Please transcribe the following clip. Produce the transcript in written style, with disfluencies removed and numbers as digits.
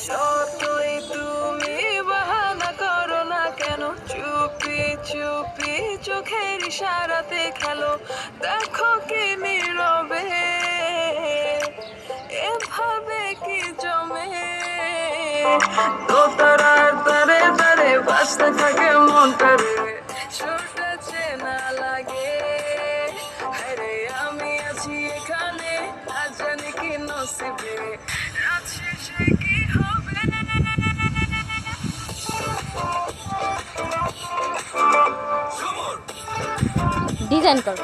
যতই তুমি বাহানা করো না কেন, চুপি চুপি চোখের ইশারাতে খেলো, দেখো কি নীরবে এভাবে কি জমে। দোতারার তারে তারে বাজতে থাকে মনটারে, সুরটা চেনা লাগে। আরে আমি আছি এখানে, আজ জানি কি নসিবে, রাত শেষে কি হবে। ডিজাইন কর।